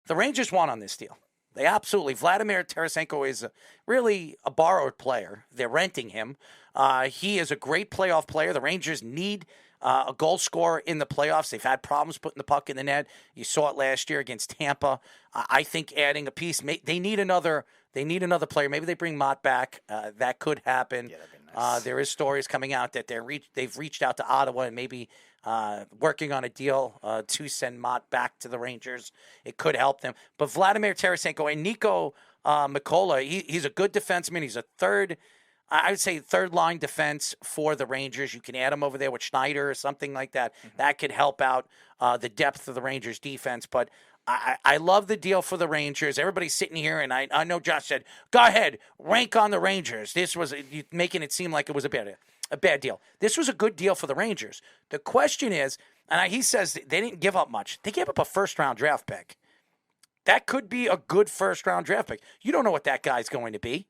the Rangers won on this deal. They absolutely. Vladimir Tarasenko is really a borrowed player. They're renting him. He is a great playoff player. The Rangers need a goal scorer in the playoffs. They've had problems putting the puck in the net. You saw it last year against Tampa. I think adding a piece, they need another player. Maybe they bring Mott back. That could happen. Yeah, that'd be nice. There is stories coming out that they've reached out to Ottawa and maybe working on a deal to send Mott back to the Rangers. It could help them. But Vladimir Tarasenko and Nico Mikola, he's a good defenseman. He's a I would say third line defense for the Rangers. You can add him over there with Schneider or something like that. Mm-hmm. That could help out the depth of the Rangers defense. But I love the deal for the Rangers. Everybody's sitting here, and I know Josh said, go ahead, rank on the Rangers. This was making it seem like it was a bad deal. This was a good deal for the Rangers. The question is, and he says they didn't give up much. They gave up a first-round draft pick. That could be a good first-round draft pick. You don't know what that guy's going to be.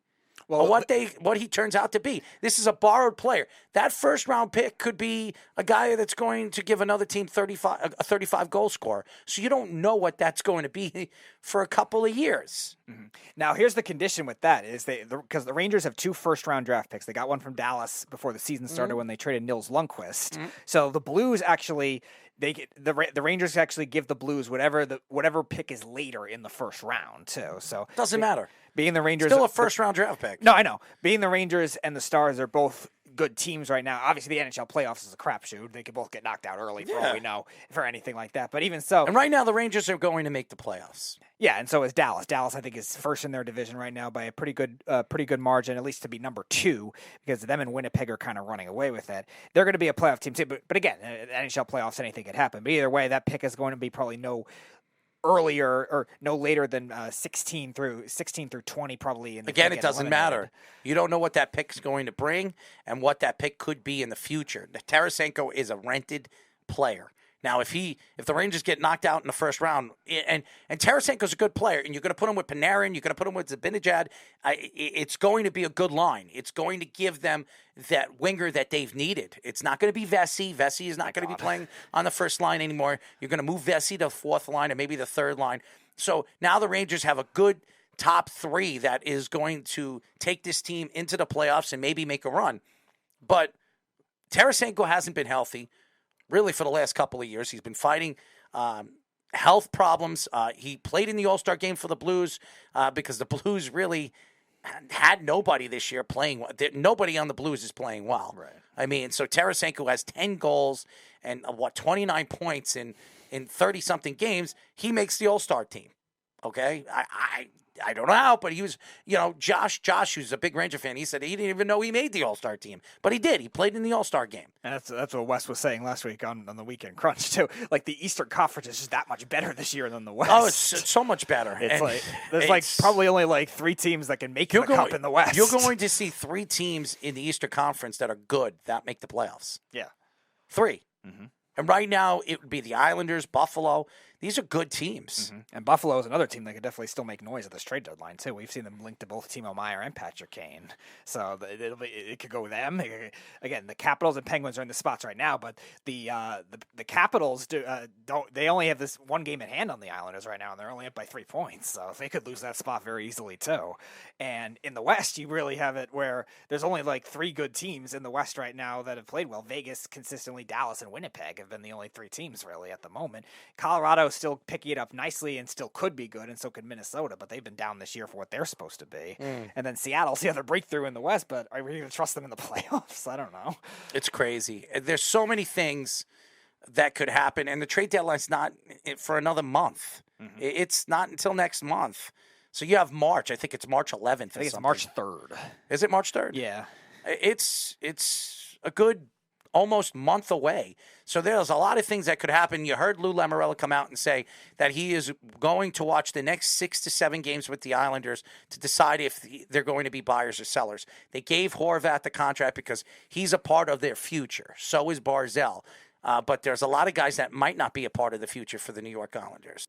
Well, what he turns out to be. This is a borrowed player. That first round pick could be a guy that's going to give another team a 35 goal scorer. So you don't know what that's going to be for a couple of years. Mm-hmm. Now, here's the condition with that is because the Rangers have 2 first round draft picks. They got one from Dallas before the season started when they traded Nils Lundqvist. Mm-hmm. So the Blues actually. The Rangers actually give the Blues whatever pick is later in the first round too. So doesn't matter. Being the Rangers, still a first round draft pick. No, I know. Being the Rangers and the Stars are both good teams right now. Obviously, the NHL playoffs is a crapshoot. They could both get knocked out early for all we know, for anything like that. But even so, and right now the Rangers are going to make the playoffs. Yeah, and so is Dallas. Dallas, I think, is first in their division right now by a pretty good margin, at least to be number 2, because them and Winnipeg are kind of running away with it. They're going to be a playoff team too. But again, NHL playoffs, anything could happen. But either way, that pick is going to be probably no later than 16 through 20 probably. Again, it doesn't matter. You don't know what that pick's going to bring and what that pick could be in the future. Tarasenko is a rented player. Now, if the Rangers get knocked out in the first round, and Tarasenko's a good player, and you're going to put him with Panarin, you're going to put him with Zibanejad, it's going to be a good line. It's going to give them that winger that they've needed. It's not going to be Vesey. Vesey is not going to be playing on the first line anymore. You're going to move Vesey to the fourth line and maybe the third line. So now the Rangers have a good top 3 that is going to take this team into the playoffs and maybe make a run. But Tarasenko hasn't been healthy. Really, for the last couple of years, he's been fighting health problems. He played in the All-Star game for the Blues because the Blues really had nobody this year playing well. Nobody on the Blues is playing well. Right. I mean, so Tarasenko has 10 goals and 29 points in 30-something games. He makes the All-Star team. Okay, I don't know how, but he was, Josh, who's a big Ranger fan, he said he didn't even know he made the All-Star team. But he did. He played in the All-Star game. And that's what Wes was saying last week on the Weekend Crunch, too. Like, the Eastern Conference is just that much better this year than the West. Oh, it's so much better. There's probably only 3 teams that can make the Cup in the West. You're going to see 3 teams in the Eastern Conference that are good that make the playoffs. Yeah. 3. Mm-hmm. And right now, it would be the Islanders, Buffalo. These are good teams. Mm-hmm. And Buffalo is another team that could definitely still make noise at this trade deadline, too. We've seen them linked to both Timo Meier and Patrick Kane. So it could go with them. Again, the Capitals and Penguins are in the spots right now, but the Capitals they only have this one game at hand on the Islanders right now, and they're only up by 3 points. So they could lose that spot very easily, too. And in the West, you really have it where there's only 3 good teams in the West right now that have played well. Vegas consistently, Dallas, and Winnipeg have been the only 3 teams really at the moment. Colorado still picking it up nicely and still could be good, and so could Minnesota, but they've been down this year for what they're supposed to be. And then Seattle's the other breakthrough in the West, but are we going to trust them in the playoffs? I don't know. It's crazy. There's so many things that could happen, and the trade deadline's not for another month. Mm-hmm. It's not until next month. So you have March. I think it's March 11th. I think it's March 3rd. Is it March 3rd? Yeah. It's a good almost month away. So there's a lot of things that could happen. You heard Lou Lamoriello come out and say that he is going to watch the next 6 to 7 games with the Islanders to decide if they're going to be buyers or sellers. They gave Horvat the contract because he's a part of their future. So is Barzell. But there's a lot of guys that might not be a part of the future for the New York Islanders.